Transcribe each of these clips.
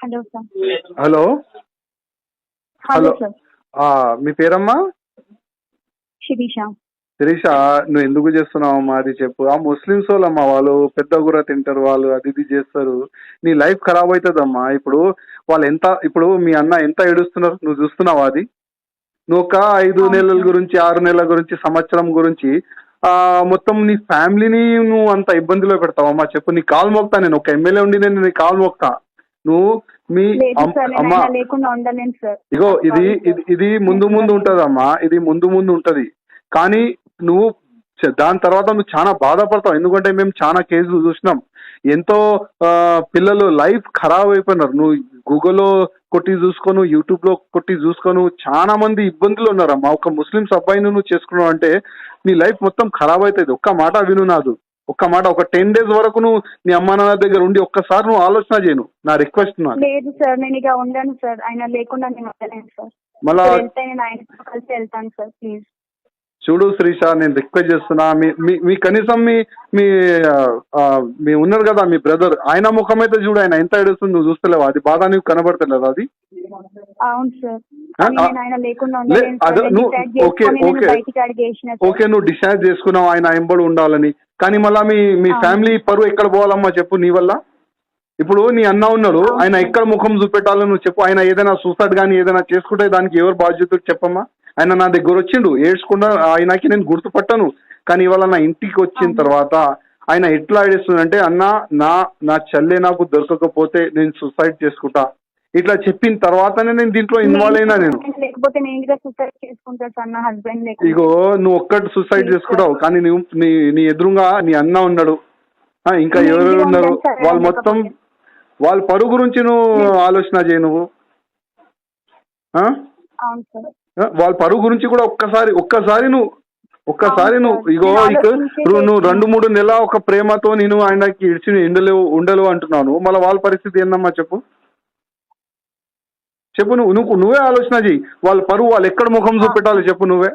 Hello sir. Hello hello hello sir. మీ పేరమ్మా? శిరీష. శిరీష, నువ్వు ఎందుకు చేస్తున్నావమ్మా అది చెప్పు. ఆ ముస్లిమ్స్ వాళ్ళమ్మా, వాళ్ళు పెద్ద కూర తింటారు, వాళ్ళు అది ఇది చేస్తారు. నీ లైఫ్ ఖరాబ్ అవుతుందమ్మా. ఇప్పుడు వాళ్ళు ఎంత, ఇప్పుడు మీ అన్న ఎంత ఏడుస్తున్నారు నువ్వు చూస్తున్నావా? అది నువ్వు ఒక 5 అవును నెలల సార్. గురించి, 6 నెలల గురించి, సంవత్సరం గురించి మొత్తం నీ ఫ్యామిలీని నువ్వు అంత ఇబ్బందిలో పెడతావమ్మా చెప్పు. నీ కాలు మోపుతా, నేను ఒక ఎమ్మెల్యే ఉండి నేను నీ కాలు మోపుతా. నువ్వు మీ లేదు సార్, నేను అమ్మ ఆయన లేకుండా ఉండలేను సార్. ఇగో ఇది సారీ సార్. ఇది ఇది ముందు ముందు ఉంటదమ్మా, ఇది ముందు ముందు ఉంటది. కానీ నువ్వు దాని తర్వాత నువ్వు చాలా బాధపడతావు. ఎందుకంటే మేము చాలా కేసులు చూసినాం. ఎంతో పిల్లలు లైఫ్ ఖరాబ్ అయిపోయినారు. నువ్వు గూగుల్లో కొట్టి చూసుకోను, యూట్యూబ్ లో కొట్టి చూసుకోను, చాలా మంది ఇబ్బందులు ఉన్నారమ్మా. ఒక ముస్లిమ్స్ అబ్బాయిని నువ్వు చేసుకున్నావు అంటే నీ లైఫ్ మొత్తం ఖరాబ్ అవుతుంది. ఒక్క మాట విను నాదు, ఒక్క మాట. ఒక 10 days వరకు నువ్వు నీ అమ్మా నాన్న దగ్గర ఉండి ఒక్కసారి నువ్వు ఆలోచన చేయను. నా రిక్వెస్ట్. లేదు సార్, నేను ఇక ఉండను సార్. ఆయన లేకుండా నేను ఉండలేను సార్. మళ్ళా వెళ్తే నేను ఆయనతో కలిసి వెళ్తాను సార్, ప్లీజ్. చూడు శ్రీష, నేను రిక్వెస్ట్ చేస్తున్నా. మీ కనీసం మీ మీ ఉన్నారు కదా మీ బ్రదర్, ఆయన ముఖం అయితే చూడు. ఆయన ఎంత ఏడుస్తుంది నువ్వు చూస్తలేవా? అది బాధ నీకు కనబడతలేదు అది? అవును సార్. నేను ఆయన లేకుండా ఉండలేను సార్. ఓకే ఓకే బయటికి అడిగేసిన ఓకే, నువ్వు డిసైడ్ చేసుకున్నావు ఆయన ఎంబడి ఉండాలని. కానీ మళ్ళీ మీ ఫ్యామిలీ పరువు ఎక్కడ పోవాలమ్మా చెప్పు నీ వల్ల? ఇప్పుడు నీ అన్న ఉన్నాడు, ఆయన ఎక్కడ ముఖం చూపెట్టాలో నువ్వు చెప్పు. ఆయన ఏదైనా సూసైడ్ కానీ ఏదైనా చేసుకుంటే దానికి ఎవరు బాధ్యత చెప్పమ్మా? ఆయన నా దగ్గర వచ్చిండు ఏడ్చుకుండా, ఆయనకి నేను గుర్తుపట్టాను. కానీ ఇవాళ నా ఇంటికి వచ్చిన తర్వాత ఆయన ఎట్లా ఏడుస్తుందంటే, అన్న నా చెల్లె నాకు దొరకకపోతే నేను సూసైడ్ చేసుకుంటా, ఇట్లా చెప్పిన తర్వాతనే నేను దీంట్లో ఇన్వాల్వ్ అయినా. నేను లేకపోతే నేను సూసైడ్ చేసుకుంటా సార్, నా హస్బెండ్. ఇగో నువ్వు ఒక్కటి సూసైడ్ చేసుకుంటావు, కానీ నువ్వు నీ ఎదురుగా నీ అన్న ఉన్నాడు, ఇంకా ఎవరెవరు ఉన్నారు, వాళ్ళు మొత్తం వాళ్ళ పరువు గురించి నువ్వు ఆలోచన చేయి. నువ్వు వాళ్ళ పరువు గురించి కూడా ఒక్కసారి నువ్వు ఇగో నువ్వు 2-3 నెలల ఒక ప్రేమతో నేను ఆయనకి ఇడిచి ఉండలేవు అంటున్నాను. మళ్ళీ వాళ్ళ పరిస్థితి ఏందమ్మా చెప్పు. నువ్వే ఆలోచన చెయ్యి. వాళ్ళ పరువు వాళ్ళు ఎక్కడ ముఖం చూపెట్టాలి చెప్పు నువ్వే.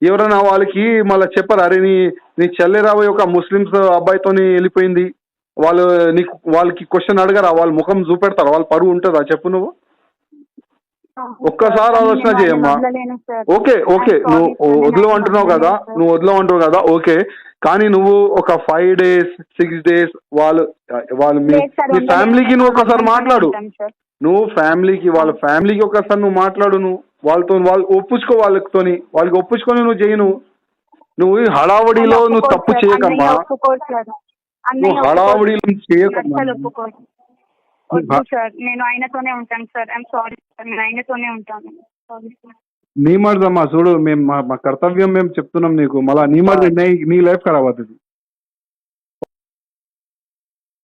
ఎవరైనా వాళ్ళకి మళ్ళీ చెప్పరు, అరే నీ చెల్లె రాబోయే ఒక ముస్లిమ్స్ అబ్బాయితోని వెళ్ళిపోయింది, వాళ్ళకి క్వశ్చన్ అడగరా? వాళ్ళ ముఖం చూపెడతారు, వాళ్ళ పరువు ఉంటుందా చెప్పు నువ్వు? ఒక్కసారి ఆలోచన చేయమ్మా. ఓకే నువ్వు వదలవు అంటున్నావు కదా, ఓకే. కానీ నువ్వు ఒక 5 days 6 days వాళ్ళు మీ ఫ్యామిలీకి నువ్వు ఒకసారి మాట్లాడు. నువ్వు వాళ్ళ ఫ్యామిలీకి ఒకసారి నువ్వు మాట్లాడు. నువ్వు వాళ్ళు ఒప్పించుకో, వాళ్ళకి ఒప్పించుకొని నువ్వు చేయను. నువ్వు హడావడిలో నువ్వు తప్పు చేయకమ్మా. నువ్వు హడావడిలో చేయకమ్మా. నేను ఆయనతోనే ఉంటాను సార్. ఐఎమ్ సారీ సార్, నేను ఆయనతోనే ఉంటాను. నీ మరిదమ్మా, చూడు మేము మా కర్తవ్యం మేము చెప్తున్నాం నీకు. మళ్ళీ నీ లైఫ్ ఖరాబ్ అవుతుంది.